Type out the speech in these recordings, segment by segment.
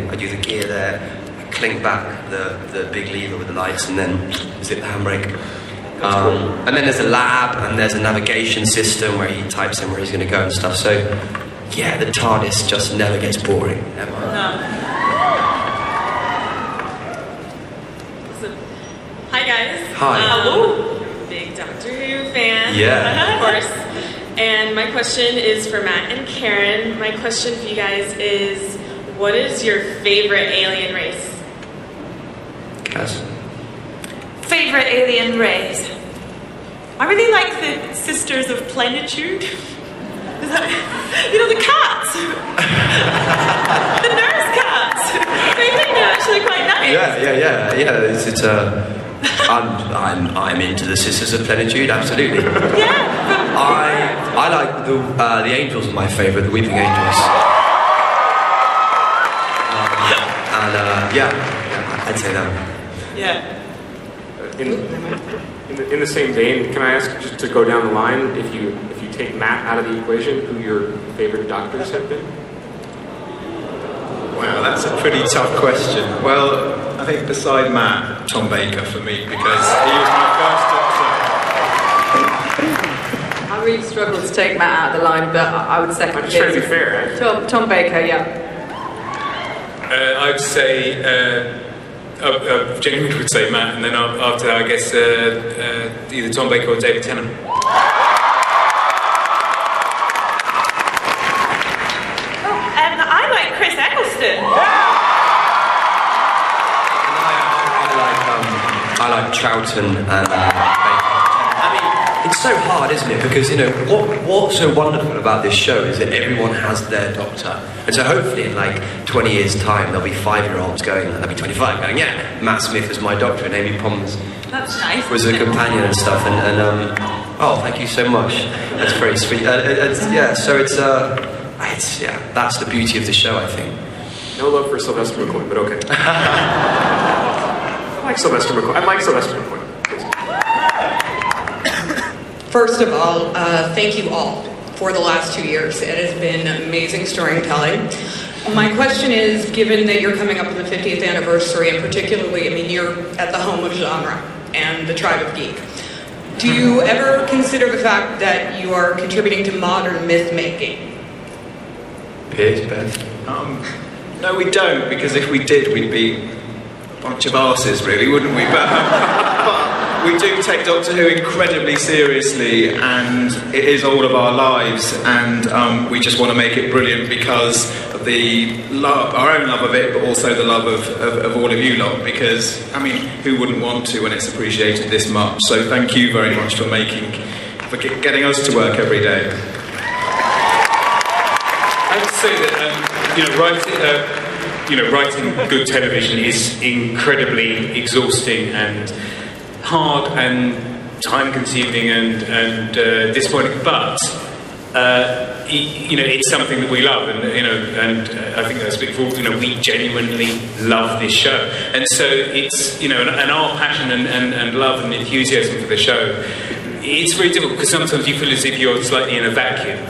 I do the gear there, I clink back the big lever with the lights, and then zip the handbrake. And then there's a lab, and there's a navigation system where he types in where he's going to go and stuff. So, yeah, the TARDIS just never gets boring, ever. No. Hi, guys. Hi. Big Doctor Who fan. Yeah. Of course. And my question is for Matt and Karen. My question for you guys is, what is your favorite alien race? Cass? Favorite alien race? I really like the Sisters of Plenitude. Is that, you know, the cats. The nurse cats. I think they're actually quite nice. Yeah. I'm into the Sisters of Plenitude, absolutely. Yeah. I like the Angels are my favourite, the Weeping Angels. Yeah, I'd say that. Yeah. In the same vein, can I ask, just to go down the line, if you take Matt out of the equation, who your favorite doctors have been? Wow, that's a pretty tough question. Well, I think beside Matt, Tom Baker for me, because he was my first doctor. I really struggled to take Matt out of the line, but I would second I'm just trying to be fair, right? Tom Baker, yeah. I'd say, I genuinely would say Matt, and then after that, I guess either Tom Baker or David Tennant. And I like Chris Eccleston. I like Troughton and Baker. I mean, it's so hard, isn't it? Because, you know, what's so wonderful about this show is that everyone has their doctor. And so hopefully in like 20 years' time, there'll be 5-year-olds going, and they'll be 25, going, yeah, Matt Smith was my doctor, and Amy Pond That's nice. was a companion and stuff. And oh, thank you so much. That's very sweet. That's the beauty of the show, I think. No love for Sylvester McCoy, but okay. I like Sylvester McCoy. First of all, thank you all for the last 2 years. It has been amazing storytelling. My question is, given that you're coming up on the 50th anniversary, and particularly, I mean, you're at the home of genre and the tribe of geek, do you ever consider the fact that you are contributing to modern myth-making? Piers, Beth? No, we don't, because if we did, we'd be a bunch of arses, really, wouldn't we? But we do take Doctor Who incredibly seriously, and it is all of our lives, and we just want to make it brilliant because of the love, our own love of it, but also the love of all of you lot, because, I mean, who wouldn't want to when it's appreciated this much? So thank you very much for getting us to work every day. I would say that writing good television is incredibly exhausting and hard and time-consuming and disappointing, but it's something that we love, and I think that's big for we genuinely love this show, and so it's and our passion and love and enthusiasm for the show. It's very difficult because sometimes you feel as if you're slightly in a vacuum.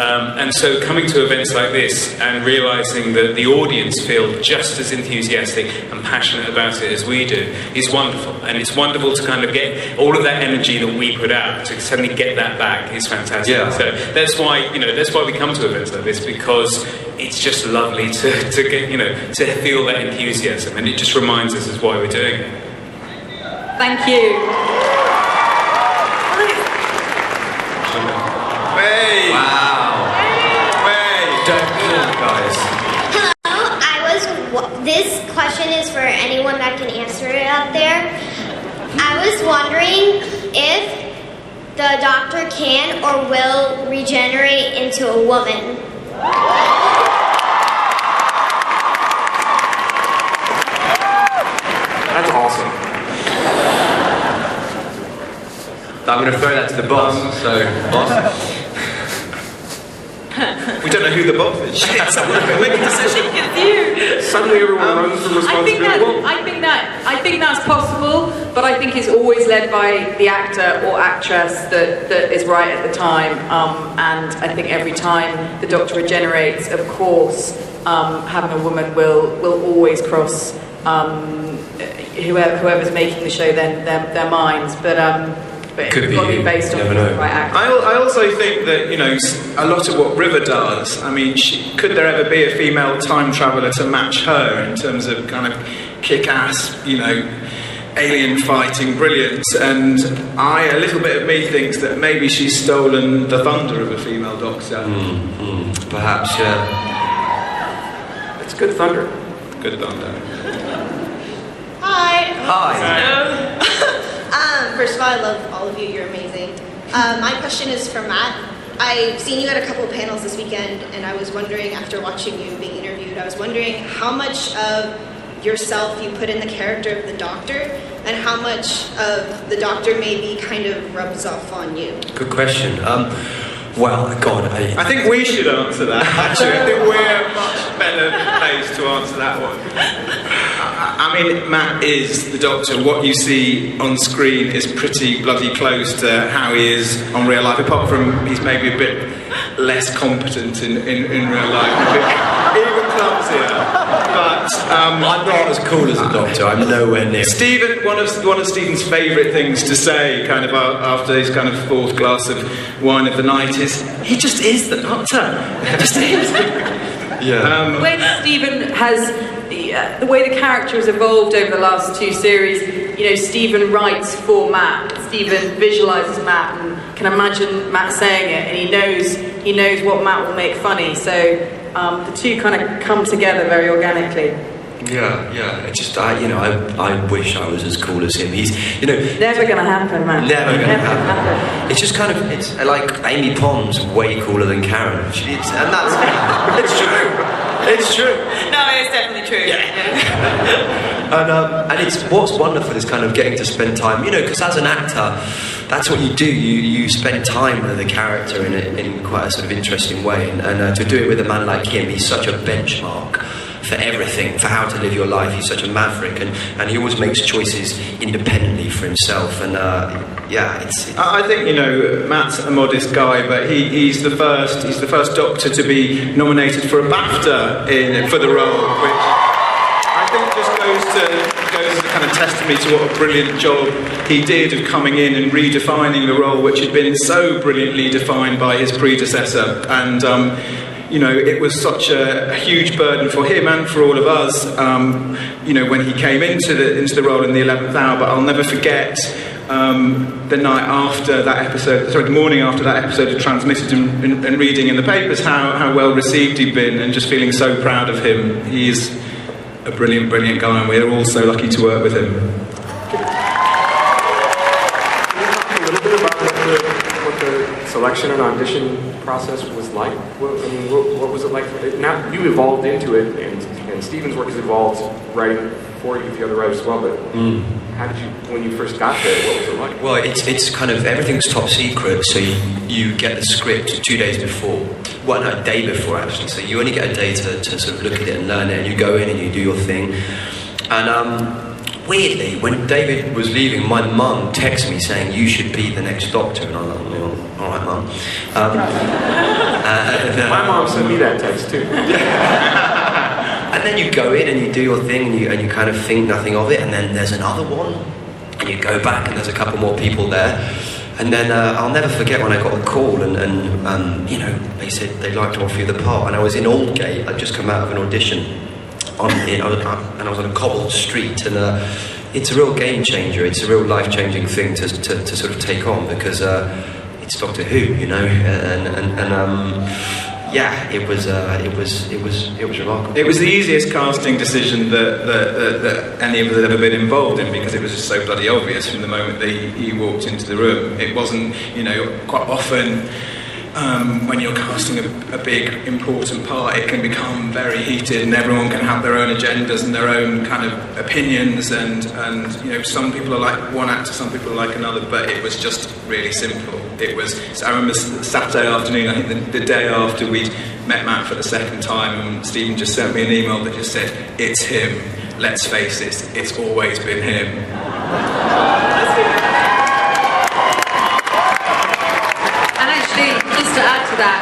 And so coming to events like this and realising that the audience feel just as enthusiastic and passionate about it as we do is wonderful. And it's wonderful to kind of get all of that energy that we put out, to suddenly get that back is fantastic. Yeah. So that's why we come to events like this, because it's just lovely to get, to feel that enthusiasm, and it just reminds us as why we're doing it. Thank you. Hey! Wow. Guys. Hello, this question is for anyone that can answer it out there. I was wondering if the Doctor can or will regenerate into a woman. That's awesome. I'm going to throw that to the boss. So, boss? We don't know who the boss is. Make a decision. It's you. Suddenly everyone runs from responsibility. I think that's possible, but I think it's always led by the actor or actress that is right at the time. And I think every time the Doctor regenerates, of course, having a woman will always cross whoever's making the show their minds, but it's got to be based on the right actor. I also think that, you know, a lot of what River does, I mean, could there ever be a female time traveller to match her in terms of kind of kick-ass, you know, alien fighting brilliance? And a little bit of me thinks that maybe she's stolen the thunder of a female Doctor. Perhaps, yeah. It's good thunder. Good thunder. Hi. Hi. First of all, I love all of you. You're amazing. My question is for Matt. I've seen you at a couple of panels this weekend, and I was wondering, after watching you being interviewed, I was wondering how much of yourself you put in the character of the Doctor, and how much of the Doctor maybe kind of rubs off on you. Good question. Well, God, I think we should answer that, actually. I think we're much better placed to answer that one. I mean, Matt is the Doctor. What you see on screen is pretty bloody close to how he is on real life, apart from he's maybe a bit less competent in real life, a bit even clumsier. But I'm not as cool as the Doctor. I'm nowhere near. Stephen, one of Stephen's favourite things to say, kind of after his kind of fourth glass of wine of the night, is he just is the Doctor. He just is. Yeah. The way that Stephen has, the way the character has evolved over the last two series, you know, Stephen writes for Matt. Stephen visualises Matt and can imagine Matt saying it, and he knows what Matt will make funny. So the two kind of come together very organically. Yeah. It's just, I wish I was as cool as him. He's, you know, never going to happen, man. Never going to happen. It's just kind of, it's like Amy Pond's way cooler than Karen. And that's, it's true. It's true. No, it's definitely true. Yeah. And it's what's wonderful is kind of getting to spend time, you know, because as an actor, that's what you do. You spend time with a character in quite a sort of interesting way, and to do it with a man like him, he's such a benchmark for everything, for how to live your life. He's such a maverick, and he always makes choices independently for himself. And I think, you know, Matt's a modest guy, but he's the first Doctor to be nominated for a BAFTA for the role, which I think just goes as a kind of testimony to what a brilliant job he did of coming in and redefining the role, which had been so brilliantly defined by his predecessor. And you know, it was such a huge burden for him and for all of us, you know, when he came into the role in the 11th hour. But I'll never forget the night after that episode, the morning after that episode had transmitted and reading in the papers how well received he'd been, and just feeling so proud of him. He is a brilliant, brilliant guy, and we're all so lucky to work with him. A little bit about what the selection and audition process was like. What was it like? Now you evolved into it, and Stephen's work has evolved writing for you, the other writers as well. But how did you, when you first got there, what was it like? Well, it's kind of, everything's top secret, so you get the script 2 days before. Well, no, a day before actually. So you only get a day to sort of look at it and learn it, and you go in and you do your thing. And weirdly, when David was leaving, my mum texted me saying, "You should be the next Doctor," and I was like, "Well, all right, Mum." My mom sent me that text too. And then you go in and you do your thing, and you kind of think nothing of it, and then there's another one, and you go back and there's a couple more people there, and then I'll never forget when I got a call and you know, they said they'd like to offer you the part, and I was in Aldgate. I'd just come out of an audition, and I was on a cobbled street, and it's a real game changer. It's a real life-changing thing to sort of take on, because it's Doctor Who, you know, yeah, it was remarkable. It was the easiest casting decision that any of us had ever been involved in, because it was just so bloody obvious from the moment that he walked into the room. It wasn't, you know, quite often when you're casting a big, important part, it can become very heated, and everyone can have their own agendas and their own kind of opinions, and you know, some people are like one actor, some people are like another, but it was just really simple. It was, so I remember Saturday afternoon, I think the day after we'd met Matt for the second time, and Stephen just sent me an email that just said, "It's him, let's face it, it's always been him." Just to add to that,